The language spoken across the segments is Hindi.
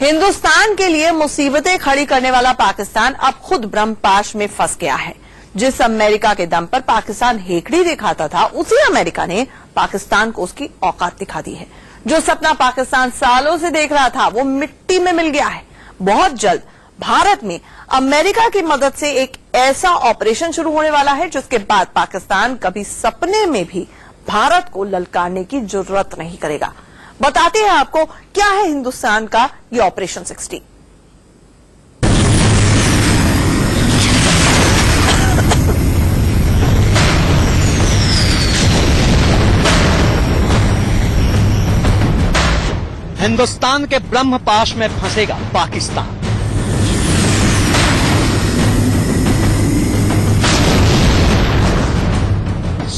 हिंदुस्तान के लिए मुसीबतें खड़ी करने वाला पाकिस्तान अब खुद ब्रह्मपाश में फंस गया है। जिस अमेरिका के दम पर पाकिस्तान हेकड़ी दिखाता था, उसी अमेरिका ने पाकिस्तान को उसकी औकात दिखा दी है। जो सपना पाकिस्तान सालों से देख रहा था, वो मिट्टी में मिल गया है। बहुत जल्द भारत में अमेरिका की मदद से एक ऐसा ऑपरेशन शुरू होने वाला है जिसके बाद पाकिस्तान कभी सपने में भी भारत को ललकारने की जरूरत नहीं करेगा। बताते हैं आपको क्या है हिंदुस्तान का ये ऑपरेशन 60। हिंदुस्तान के ब्रह्मपाश में फंसेगा पाकिस्तान।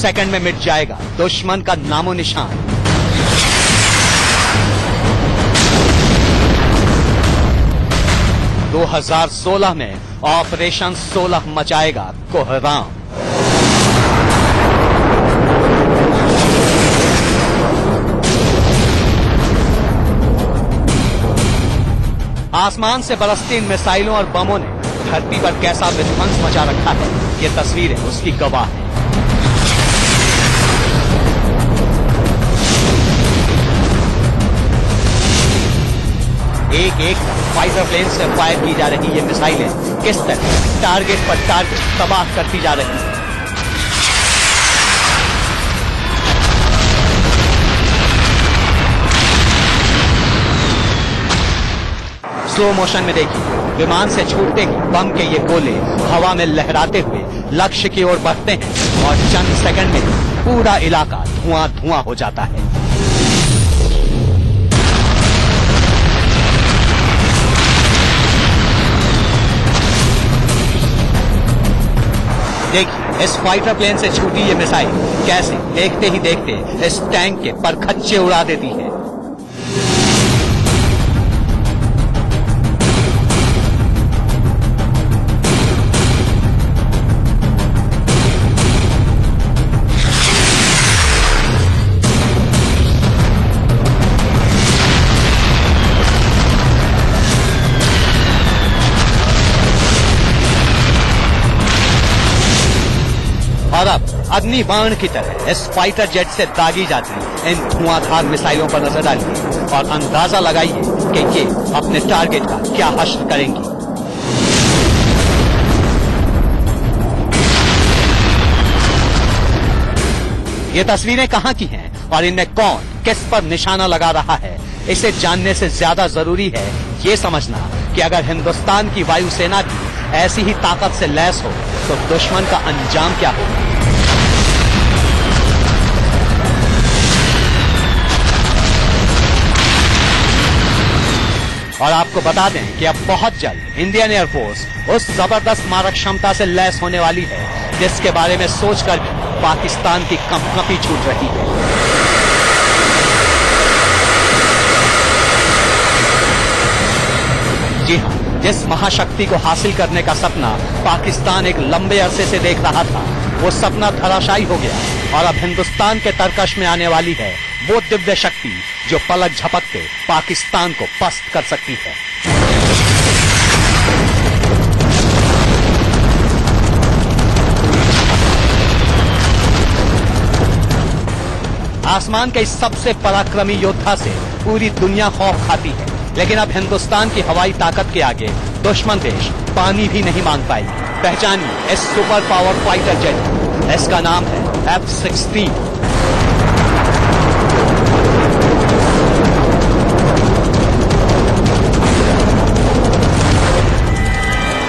सेकंड में मिट जाएगा दुश्मन का नामो निशान। दो 2016 में ऑपरेशन 16 मचाएगा कोहराम। आसमान से बरसती इन मिसाइलों और बमों ने धरती पर कैसा विध्वंस मचा रखा है, ये तस्वीरें उसकी गवाह हैं। एक एक फाइटर प्लेन से फायर की जा रही ये मिसाइलें किस तरह टारगेट पर टारगेट तबाह करती जा रही है। स्लो मोशन में देखिए, विमान से छूटते ही बम के ये गोले हवा में लहराते हुए लक्ष्य की ओर बढ़ते हैं और चंद सेकंड में पूरा इलाका धुआं धुआं हो जाता है। देखिए इस फाइटर प्लेन से छूटी ये मिसाइल कैसे देखते ही देखते इस टैंक के परखच्चे उड़ा देती है। और अब अग्नि बाण की तरह इस फाइटर जेट से दागी जाती इन धुआंधार मिसाइलों पर नजर डालिए और अंदाजा लगाइए कि ये अपने टारगेट का क्या हश्र करेंगी। ये तस्वीरें कहां की हैं और इनमें कौन किस पर निशाना लगा रहा है, इसे जानने से ज्यादा जरूरी है ये समझना कि अगर हिंदुस्तान की वायुसेना भी ऐसी ही ताकत से लैस हो तो दुश्मन का अंजाम क्या होगा। और आपको बता दें कि अब बहुत जल्द इंडियन एयरफोर्स उस जबरदस्त मारक क्षमता से लैस होने वाली है जिसके बारे में सोचकर भी पाकिस्तान की कंपकंपी छूट रही है। जी हाँ, जिस महाशक्ति को हासिल करने का सपना पाकिस्तान एक लंबे अरसे से देख रहा था, वो सपना धराशायी हो गया और अब हिंदुस्तान के तरकश में आने वाली है वो दिव्य शक्ति जो पलक झपकते पाकिस्तान को पस्त कर सकती है। आसमान के इस सबसे पराक्रमी योद्धा से पूरी दुनिया खौफ खाती है, लेकिन अब हिंदुस्तान की हवाई ताकत के आगे दुश्मन देश पानी भी नहीं मांग पाई। पहचानिए इस सुपर पावर फाइटर जेट, इसका नाम है F-16।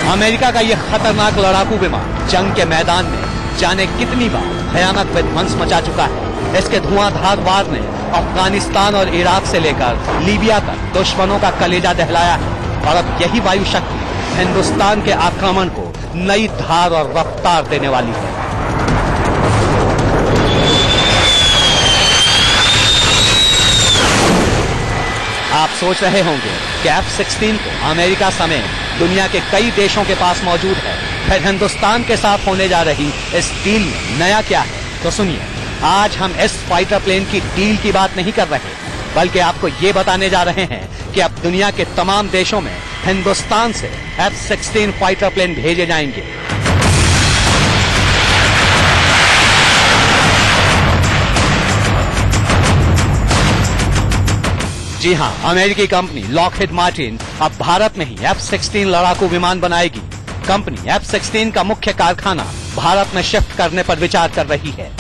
अमेरिका का यह खतरनाक लड़ाकू विमान जंग के मैदान में जाने कितनी बार भयानक विध्वंस मचा चुका है। इसके धुआंधार वार ने अफगानिस्तान और इराक से लेकर लीबिया तक दुश्मनों का कलेजा दहलाया है और अब यही वायु शक्ति हिंदुस्तान के आक्रमण को नई धार और रफ्तार देने वाली है। आप सोच रहे होंगे कि F-16 को अमेरिका समेत दुनिया के कई देशों के पास मौजूद है, फिर हिंदुस्तान के साथ होने जा रही इस डील में नया क्या है, तो सुनिए। आज हम इस फाइटर प्लेन की डील की बात नहीं कर रहे, बल्कि आपको ये बताने जा रहे हैं कि अब दुनिया के तमाम देशों में हिंदुस्तान से F-16 फाइटर प्लेन भेजे जाएंगे। जी हां, अमेरिकी कंपनी लॉकहीड मार्टिन अब भारत में ही F-16 लड़ाकू विमान बनाएगी। कंपनी F-16 का मुख्य कारखाना भारत में शिफ्ट करने पर विचार कर रही है।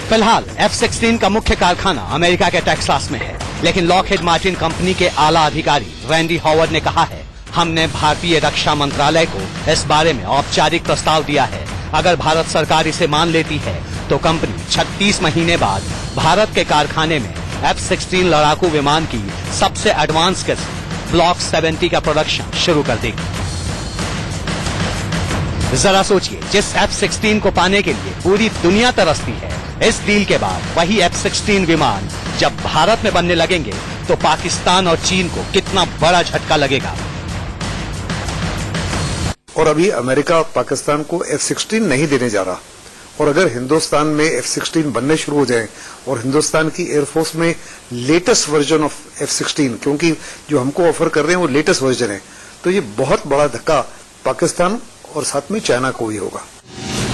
फिलहाल F-16 का मुख्य कारखाना अमेरिका के टेक्सास में है, लेकिन लॉकहीड मार्टिन कंपनी के आला अधिकारी रैंडी हॉवर्ड ने कहा है, हमने भारतीय रक्षा मंत्रालय को इस बारे में औपचारिक प्रस्ताव दिया है। अगर भारत सरकार इसे मान लेती है तो कंपनी 36 महीने बाद भारत के कारखाने में F-16 लड़ाकू विमान की सबसे एडवांस किस्म ब्लॉक 70 का प्रोडक्शन शुरू कर देगी। जरा सोचिए, जिस F-16 को पाने के लिए पूरी दुनिया तरसती है, इस डील के बाद वही F-16 विमान जब भारत में बनने लगेंगे तो पाकिस्तान और चीन को कितना बड़ा झटका लगेगा। और अभी अमेरिका पाकिस्तान को F-16 नहीं देने जा रहा, और अगर हिंदुस्तान में F-16 बनने शुरू हो जाएं और हिंदुस्तान की एयरफोर्स में लेटेस्ट वर्जन ऑफ F-16, क्योंकि जो हमको ऑफर कर रहे हैं वो लेटेस्ट वर्जन है, तो ये बहुत बड़ा धक्का पाकिस्तान और साथ में चाइना को भी होगा।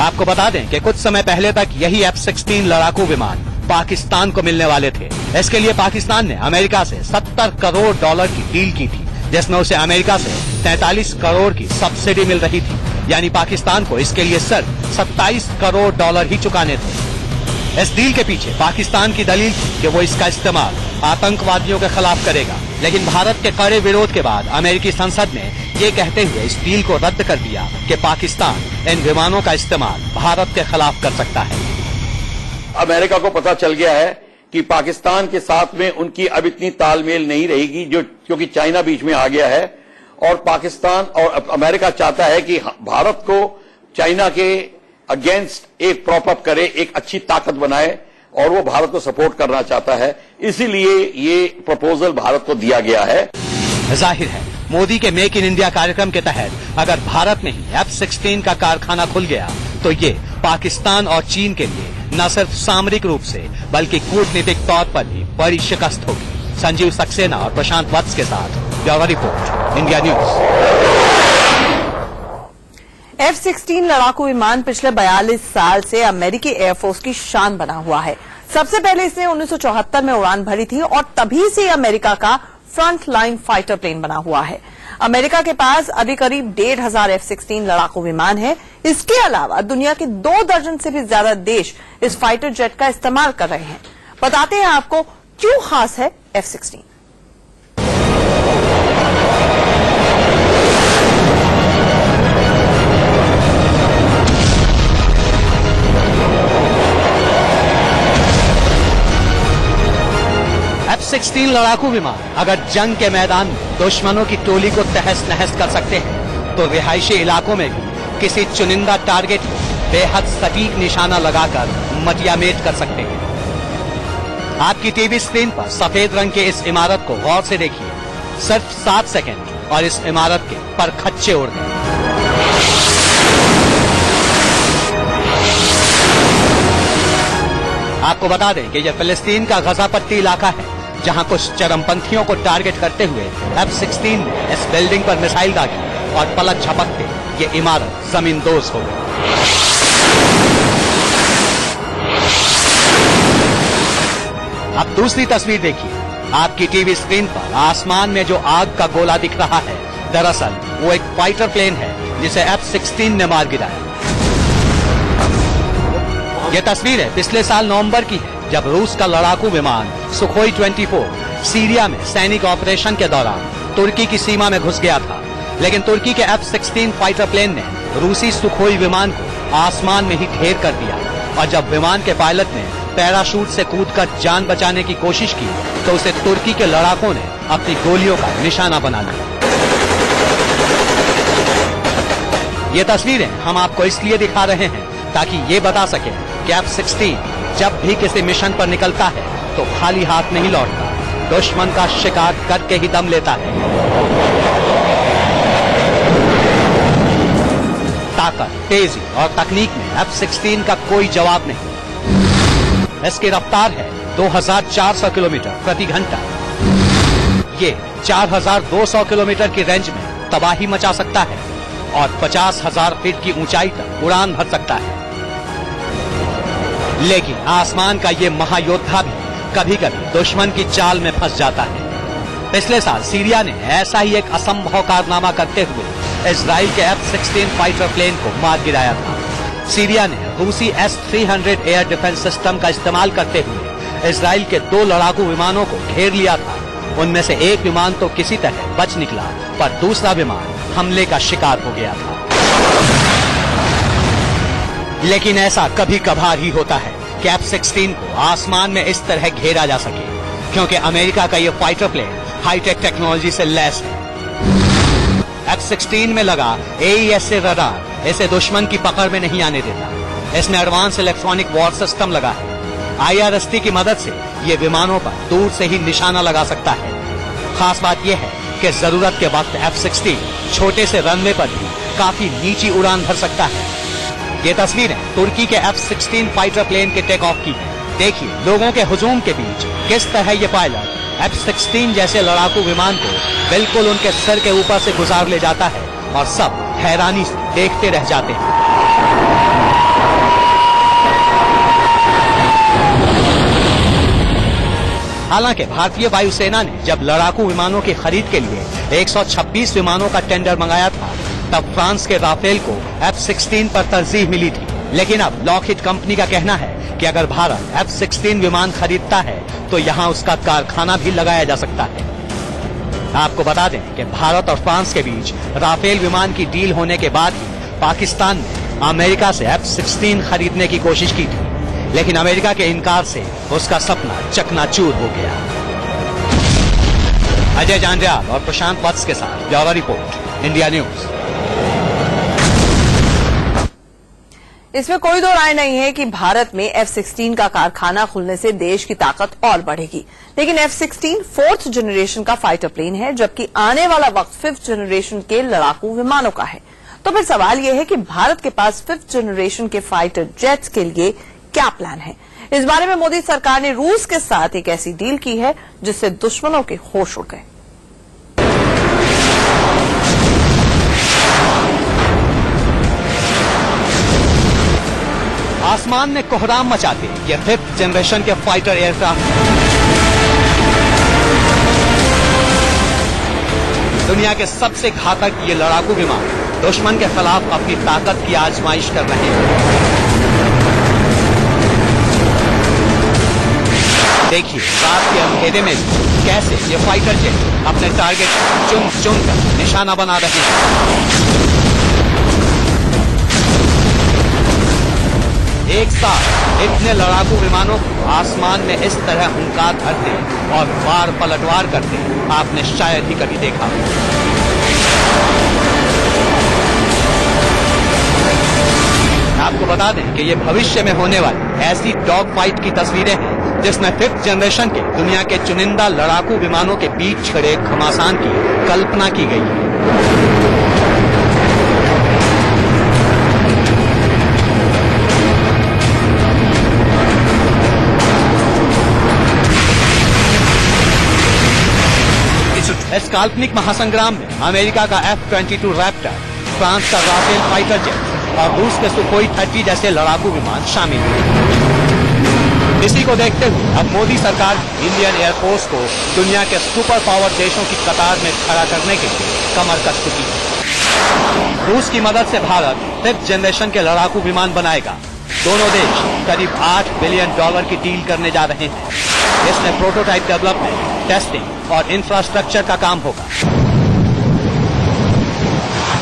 आपको बता दें कि कुछ समय पहले तक यही F-16 लड़ाकू विमान पाकिस्तान को मिलने वाले थे। इसके लिए पाकिस्तान ने अमेरिका से $70 करोड़ की डील की थी, जिसमें उसे अमेरिका से 43 करोड़ की सब्सिडी मिल रही थी। यानी पाकिस्तान को इसके लिए सिर्फ $27 करोड़ ही चुकाने थे। इस डील के पीछे पाकिस्तान की दलील थी कि वो इसका इस्तेमाल आतंकवादियों के खिलाफ करेगा, लेकिन भारत के कड़े विरोध के बाद अमेरिकी संसद ने ये कहते हुए इस डील को रद्द कर दिया कि पाकिस्तान इन विमानों का इस्तेमाल भारत के खिलाफ कर सकता है। अमेरिका को पता चल गया है कि पाकिस्तान के साथ में उनकी अब इतनी तालमेल नहीं रहेगी, क्योंकि चाइना बीच में आ गया है, और पाकिस्तान और अमेरिका चाहता है कि भारत को चाइना के अगेंस्ट एक प्रॉप अप करे, एक अच्छी ताकत बनाए, और वो भारत को सपोर्ट करना चाहता है। इसीलिए ये प्रपोजल भारत को दिया गया है। जाहिर है, मोदी के मेक इन इंडिया कार्यक्रम के तहत अगर भारत में ही F-16 का कारखाना खुल गया तो ये पाकिस्तान और चीन के लिए न सिर्फ सामरिक रूप से बल्कि कूटनीतिक तौर पर भी बड़ी शिकस्त होगी। संजीव सक्सेना और प्रशांत वत्स के साथ bureau report, India news. F-16 लड़ाकू विमान पिछले 42 साल से अमेरिकी एयरफोर्स की शान बना हुआ है। सबसे पहले इसने 1974 में उड़ान भरी थी और तभी से अमेरिका का फ्रंट लाइन फाइटर प्लेन बना हुआ है। अमेरिका के पास अभी करीब 1,500 F-16 लड़ाकू विमान है। इसके अलावा दुनिया के 2 दर्जन से भी ज्यादा देश इस फाइटर जेट का इस्तेमाल कर रहे हैं। बताते हैं आपको क्यों खास है F-16। F-16 लड़ाकू विमान अगर जंग के मैदान में दुश्मनों की टोली को तहस नहस कर सकते हैं, तो रिहायशी इलाकों में भी किसी चुनिंदा टारगेट को बेहद सटीक निशाना लगाकर मटियामेट कर सकते हैं। आपकी टीवी स्क्रीन पर सफेद रंग के इस इमारत को गौर से देखिए। सिर्फ 7 सेकंड और इस इमारत के परखच्चे उड़ गए। आपको बता दें कि यह फिलिस्तीन का गजा पट्टी इलाका है, जहां कुछ चरमपंथियों को टारगेट करते हुए F-16 ने इस बिल्डिंग पर मिसाइल दागी और पलक झपकते ये इमारत जमींदोज हो गई। अब दूसरी तस्वीर देखिए। आपकी टीवी स्क्रीन पर आसमान में जो आग का गोला दिख रहा है, दरअसल वो एक फाइटर प्लेन है जिसे F-16 ने मार गिराया। ये तस्वीर है पिछले साल नवंबर की है, जब रूस का लड़ाकू विमान सुखोई 24 सीरिया में सैनिक ऑपरेशन के दौरान तुर्की की सीमा में घुस गया था। लेकिन तुर्की के F-16 फाइटर प्लेन ने रूसी सुखोई विमान को आसमान में ही ढेर कर दिया, और जब विमान के पायलट ने पैराशूट से कूदकर जान बचाने की कोशिश की तो उसे तुर्की के लड़ाकों ने अपनी गोलियों का निशाना बना लिया। ये तस्वीरें हम आपको इसलिए दिखा रहे हैं ताकि ये बता सके कि F-16 जब भी किसी मिशन पर निकलता है तो खाली हाथ नहीं लौटता, दुश्मन का शिकार करके ही दम लेता है। ताकत, तेजी और तकनीक में F-16 का कोई जवाब नहीं। इसकी रफ्तार है 2400 किलोमीटर प्रति घंटा ये 4200 किलोमीटर की रेंज में तबाही मचा सकता है और 50,000 फीट की ऊंचाई तक उड़ान भर सकता है। लेकिन आसमान का ये महायोद्धा भी कभी कभी दुश्मन की चाल में फंस जाता है। पिछले साल सीरिया ने ऐसा ही एक असंभव कारनामा करते हुए इजराइल के F-16 फाइटर प्लेन को मार गिराया था। सीरिया ने रूसी S-300 एयर डिफेंस सिस्टम का इस्तेमाल करते हुए इजराइल के 2 लड़ाकू विमानों को घेर लिया था। उनमें से एक विमान तो किसी तरह बच निकला, पर दूसरा विमान हमले का शिकार हो गया था। लेकिन ऐसा कभी कभार ही होता है कि F-16 को आसमान में इस तरह घेरा जा सके, क्योंकि अमेरिका का ये फाइटर प्लेन हाईटेक टेक्नोलॉजी से लैस है। F-16 में लगा AESA रडार इसे दुश्मन की पकड़ में नहीं आने देता। इसमें एडवांस इलेक्ट्रॉनिक वॉर सिस्टम लगा है। IRST की मदद से ये विमानों पर दूर से ही निशाना लगा सकता है। खास बात यह है कि जरूरत के वक्त F-16 छोटे से रनवे पर भी काफी नीची उड़ान भर सकता है। ये तस्वीरें तुर्की के F-16 फाइटर प्लेन के टेक ऑफ की है। देखिए लोगों के हुजूम के बीच किस तरह ये पायलट F-16 जैसे लड़ाकू विमान को बिल्कुल उनके सर के ऊपर से गुजार ले जाता है और सब हैरानी से देखते रह जाते हैं। हालांकि भारतीय वायुसेना ने जब लड़ाकू विमानों की खरीद के लिए 126 विमानों का टेंडर मंगाया था, तब फ्रांस के राफेल को F-16 पर तरजीह मिली थी। लेकिन अब लॉकहीड कंपनी का कहना है कि अगर भारत F-16 विमान खरीदता है तो यहां उसका कारखाना भी लगाया जा सकता है। आपको बता दें कि भारत और फ्रांस के बीच राफेल विमान की डील होने के बाद ही पाकिस्तान ने अमेरिका से F-16 खरीदने की कोशिश की थी, लेकिन अमेरिका के इनकार से उसका सपना चकनाचूर हो गया। अजय जांड्याल और प्रशांत वत्स के साथ ब्यूरो रिपोर्ट, इंडिया न्यूज। इसमें कोई दो राय नहीं है कि भारत में F-16 का कारखाना खुलने से देश की ताकत और बढ़ेगी। लेकिन F-16 4th जनरेशन का फाइटर प्लेन है, जबकि आने वाला वक्त 5th जनरेशन के लड़ाकू विमानों का है। तो फिर सवाल यह है कि भारत के पास 5th जनरेशन के फाइटर जेट्स के लिए क्या प्लान है। इस बारे में मोदी सरकार ने रूस के साथ एक ऐसी डील की है जिससे दुश्मनों के होश उड़ गए। आसमान में कोहराम मचाते ये 5th जनरेशन के फाइटर एयरक्राफ्ट। दुनिया के सबसे घातक ये लड़ाकू विमान दुश्मन के खिलाफ अपनी ताकत की आजमाइश कर रहे हैं। देखिए रात के अंधेरे में कैसे ये फाइटर जेट अपने टारगेट चुन चुन कर निशाना बना रहे हैं। एक साथ इतने लड़ाकू विमानों को आसमान में इस तरह हुंकार भरते और वार पलटवार करते आपने शायद ही कभी देखा। आपको बता दें कि ये भविष्य में होने वाली ऐसी डॉग फाइट की तस्वीरें हैं जिसमें 5th जनरेशन के दुनिया के चुनिंदा लड़ाकू विमानों के बीच छिड़े घमासान की कल्पना की गई है। इस काल्पनिक महासंग्राम में अमेरिका का F-22 रैप्टर, फ्रांस का राफेल फाइटर जेट और रूस के सुखोई 30 जैसे लड़ाकू विमान शामिल हैं। इसी को देखते हुए अब मोदी सरकार इंडियन एयरफोर्स को दुनिया के सुपर पावर देशों की कतार में खड़ा करने के लिए कमर कस चुकी है। रूस की मदद से भारत 5th जनरेशन के लड़ाकू विमान बनाएगा। दोनों देश करीब $8 बिलियन की डील करने जा रहे हैं। इसमें प्रोटोटाइप डेवलपमेंट, टेस्टिंग और इंफ्रास्ट्रक्चर का काम होगा।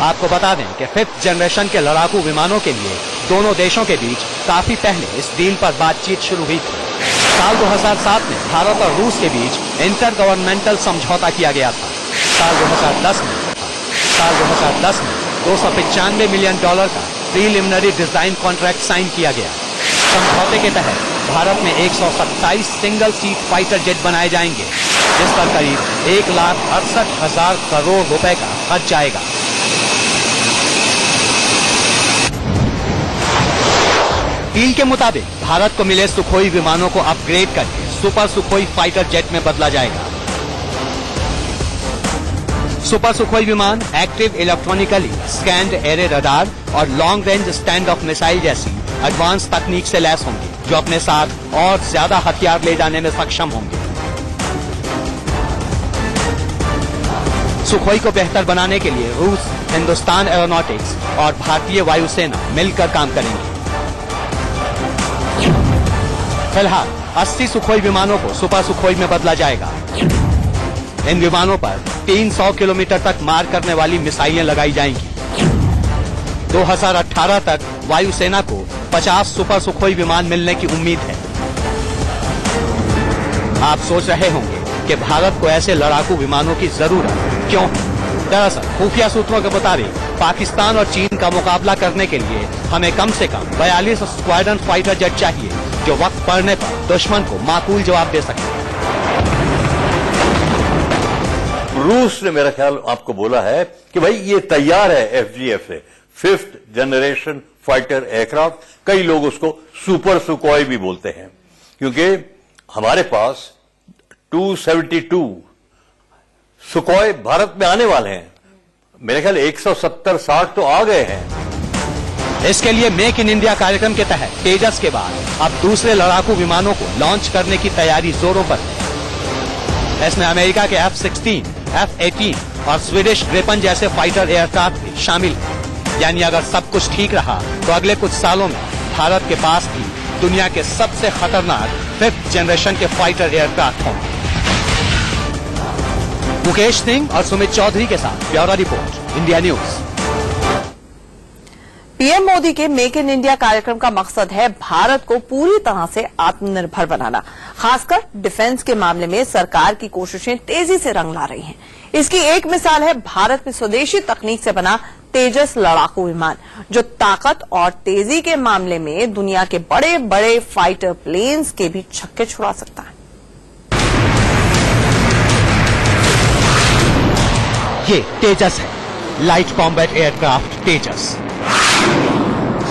आपको बता दें कि 5th जनरेशन के लड़ाकू विमानों के लिए दोनों देशों के बीच काफी पहले इस डील पर बातचीत शुरू हुई थी। साल 2007 में भारत और रूस के बीच इंटर गवर्नमेंटल समझौता किया गया था। साल 2010 में $295 मिलियन का प्रीलिमिनरी डिजाइन कॉन्ट्रैक्ट साइन किया गया। समझौते के तहत भारत में 127 सिंगल सीट फाइटर जेट बनाए जाएंगे, जिस पर करीब 1,68,000 करोड़ रुपए का खर्च आएगा। डील के मुताबिक भारत को मिले सुखोई विमानों को अपग्रेड करके सुपर सुखोई फाइटर जेट में बदला जाएगा। सुपर सुखोई विमान active electronically scanned array radar और long range stand off missile जैसी एडवांस तकनीक से लैस होंगे, जो अपने साथ और ज्यादा हथियार ले जाने में सक्षम होंगे। सुखोई को बेहतर बनाने के लिए रूस, हिंदुस्तान एरोनॉटिक्स और भारतीय वायुसेना मिलकर काम करेंगे। फिलहाल 80 सुखोई विमानों को सुपर सुखोई में बदला जाएगा। इन विमानों पर 300 किलोमीटर तक मार करने वाली मिसाइलें लगाई जाएंगी। 2018 तक वायुसेना को 50 सुपर सुखोई विमान मिलने की उम्मीद है। आप सोच रहे होंगे कि भारत को ऐसे लड़ाकू विमानों की जरूरत क्यों है? दरअसल खुफिया सूत्रों के मुताबिक पाकिस्तान और चीन का मुकाबला करने के लिए हमें कम से कम 42 स्क्वाड्रन फाइटर जेट चाहिए, जो वक्त पड़ने पर दुश्मन को माकूल जवाब दे सके। रूस ने मेरा ख्याल आपको बोला है कि भाई ये तैयार है एफजीएफ से, 5th जनरेशन फाइटर एयरक्राफ्ट। कई लोग उसको सुपर सुखोई भी बोलते हैं, क्योंकि हमारे पास 272 सुखोई भारत में आने वाले हैं। मेरे ख्याल 170-60 तो आ गए हैं। इसके लिए मेक इन इंडिया कार्यक्रम के तहत तेजस के बाद अब दूसरे लड़ाकू विमानों को लॉन्च करने की तैयारी जोरों पर है। इसमें अमेरिका के F-16, F-18 और स्वीडिश ग्रिपन जैसे फाइटर एयरक्राफ्ट भी शामिल हैं। यानी अगर सब कुछ ठीक रहा तो अगले कुछ सालों में भारत के पास भी दुनिया के सबसे खतरनाक 5th जनरेशन के फाइटर एयरक्राफ्ट होंगे। मुकेश सिंह और सुमित चौधरी के साथ bureau report, India news. PM Modi के मेक इन इंडिया कार्यक्रम का मकसद है भारत को पूरी तरह से आत्मनिर्भर बनाना। खासकर डिफेंस के मामले में सरकार की कोशिशें तेजी से रंग ला रही हैं। इसकी एक मिसाल है भारत में स्वदेशी तकनीक से बना तेजस लड़ाकू विमान, जो ताकत और तेजी के मामले में दुनिया के बड़े बड़े फाइटर प्लेन्स के भी छक्के छुड़ा सकता है। ये तेजस है, लाइट कॉम्बैट एयरक्राफ्ट तेजस।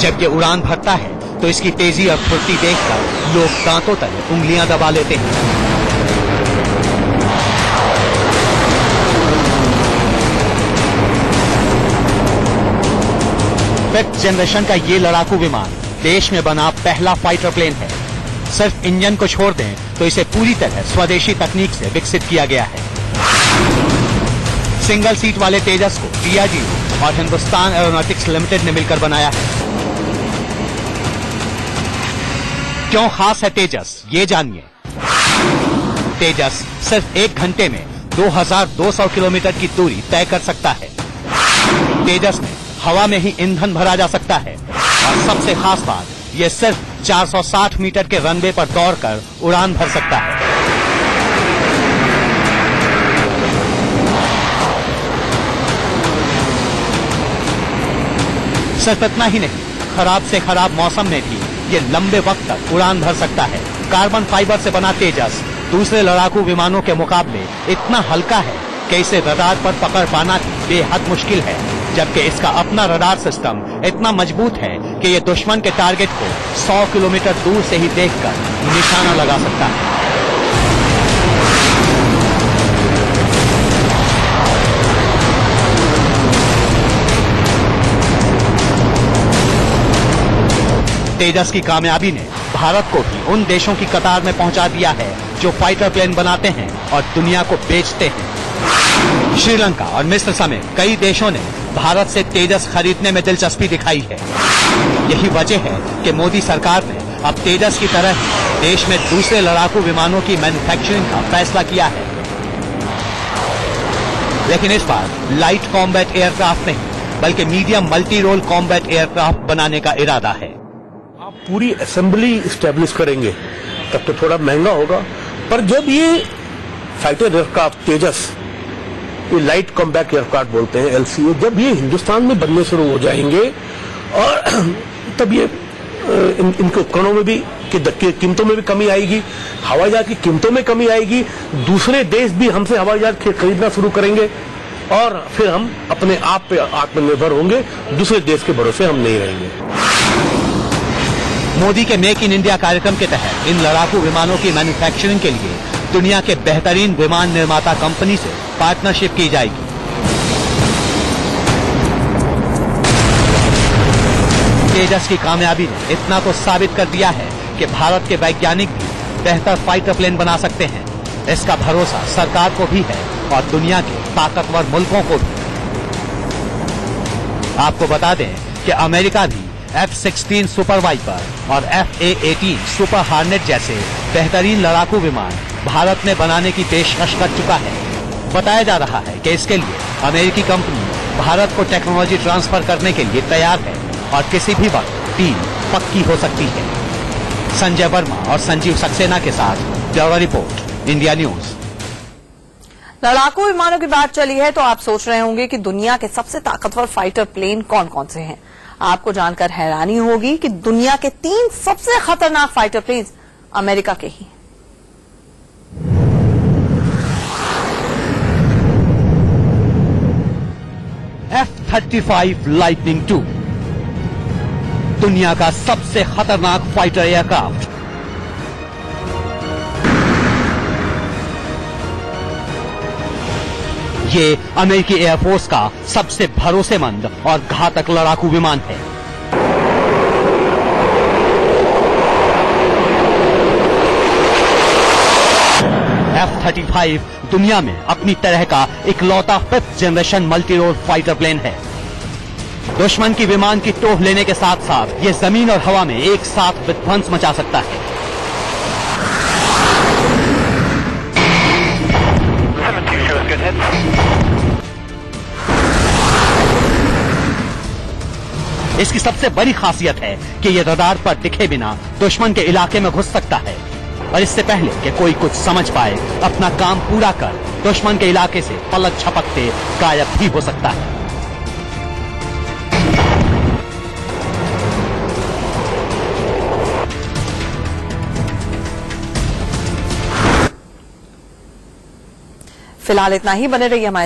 जब ये उड़ान भरता है तो इसकी तेजी और फुर्ती देखकर लोग दांतों तले उंगलियां दबा लेते हैं। फिफ्थ जनरेशन का ये लड़ाकू विमान देश में बना पहला फाइटर प्लेन है। सिर्फ इंजन को छोड़ दें तो इसे पूरी तरह स्वदेशी तकनीक से विकसित किया गया है। सिंगल सीट वाले तेजस को DRDO और हिंदुस्तान एरोनॉटिक्स लिमिटेड ने मिलकर बनाया है। क्यों खास है तेजस, ये जानिए। तेजस सिर्फ 1 घंटे में 2200 किलोमीटर की दूरी तय कर सकता है। तेजस में हवा में ही ईंधन भरा जा सकता है और सबसे खास बात, यह सिर्फ 460 मीटर के रनवे पर दौड़कर उड़ान भर सकता है। सिर्फ इतना ही नहीं, खराब से खराब मौसम में भी ये लंबे वक्त तक उड़ान भर सकता है। कार्बन फाइबर से बना तेजस दूसरे लड़ाकू विमानों के मुकाबले इतना हल्का है कि इसे रडार पर पकड़ पाना बेहद मुश्किल है, जबकि इसका अपना रडार सिस्टम इतना मजबूत है कि ये दुश्मन के टारगेट को 100 किलोमीटर दूर से ही देखकर निशाना लगा सकता है। तेजस की कामयाबी ने भारत को भी उन देशों की कतार में पहुंचा दिया है जो फाइटर प्लेन बनाते हैं और दुनिया को बेचते हैं। श्रीलंका और मिस्र समेत कई देशों ने भारत से तेजस खरीदने में दिलचस्पी दिखाई है। यही वजह है कि मोदी सरकार ने अब तेजस की तरह ही देश में दूसरे लड़ाकू विमानों की मैन्युफैक्चरिंग का फैसला किया है। लेकिन इस बार लाइट कॉम्बैट एयरक्राफ्ट नहीं, बल्कि medium multi role combat aircraft बनाने का इरादा है। आप पूरी असेंबली स्टैब्लिश करेंगे तब तो थोड़ा महंगा होगा, पर जब ये फाइटर एयरक्राफ्ट तेजस, ये लाइट कॉम्बैट एयरक्राफ्ट बोलते हैं LCA, जब ये हिंदुस्तान में बनने शुरू हो जाएंगे और तब ये इनके उपकरणों में भी कीमतों में भी कमी आएगी, हवाई जहाज की कीमतों में कमी आएगी, दूसरे देश भी हमसे हवाई जहाज खरीदना शुरू करेंगे और फिर हम अपने आप पे आत्मनिर्भर होंगे, दूसरे देश के भरोसे हम नहीं रहेंगे। मोदी के मेक इन इंडिया कार्यक्रम के तहत इन लड़ाकू विमानों की मैन्युफैक्चरिंग के लिए दुनिया के बेहतरीन विमान निर्माता कंपनी से पार्टनरशिप की जाएगी। तेजस की कामयाबी ने इतना तो साबित कर दिया है कि भारत के वैज्ञानिक भी बेहतर फाइटर प्लेन बना सकते हैं। इसका भरोसा सरकार को भी है और दुनिया के ताकतवर मुल्कों को भी। आपको बता दें कि अमेरिका भी F-16 सुपर वाइपर और FA-18 सुपर हार्नेट जैसे बेहतरीन लड़ाकू विमान भारत में बनाने की पेशकश कर चुका है। बताया जा रहा है कि इसके लिए अमेरिकी कंपनी भारत को टेक्नोलॉजी ट्रांसफर करने के लिए तैयार है और किसी भी वक्त डील पक्की हो सकती है। संजय वर्मा और संजीव सक्सेना के साथ ब्यूरो रिपोर्ट, इंडिया न्यूज। लड़ाकू विमानों की बात चली है तो आप सोच रहे होंगे कि दुनिया के सबसे ताकतवर फाइटर प्लेन कौन कौन से हैं। आपको जानकर हैरानी होगी कि दुनिया के 3 सबसे खतरनाक फाइटर प्लेन अमेरिका के ही। F-35 लाइटनिंग II दुनिया का सबसे खतरनाक फाइटर एयरक्राफ्ट। ये अमेरिकी एयरफोर्स का सबसे भरोसेमंद और घातक लड़ाकू विमान है। F-35 दुनिया में अपनी तरह का इकलौता 5th generation multi role fighter plane है। दुश्मन की विमान की टोह लेने के साथ साथ ये जमीन और हवा में एक साथ विध्वंस मचा सकता है। इसकी सबसे बड़ी खासियत है कि ये रडार पर दिखे बिना दुश्मन के इलाके में घुस सकता है और इससे पहले कि कोई कुछ समझ पाए अपना काम पूरा कर दुश्मन के इलाके से पलक झपकते गायब भी हो सकता है। फिलहाल इतना ही। बने रहिए हमारे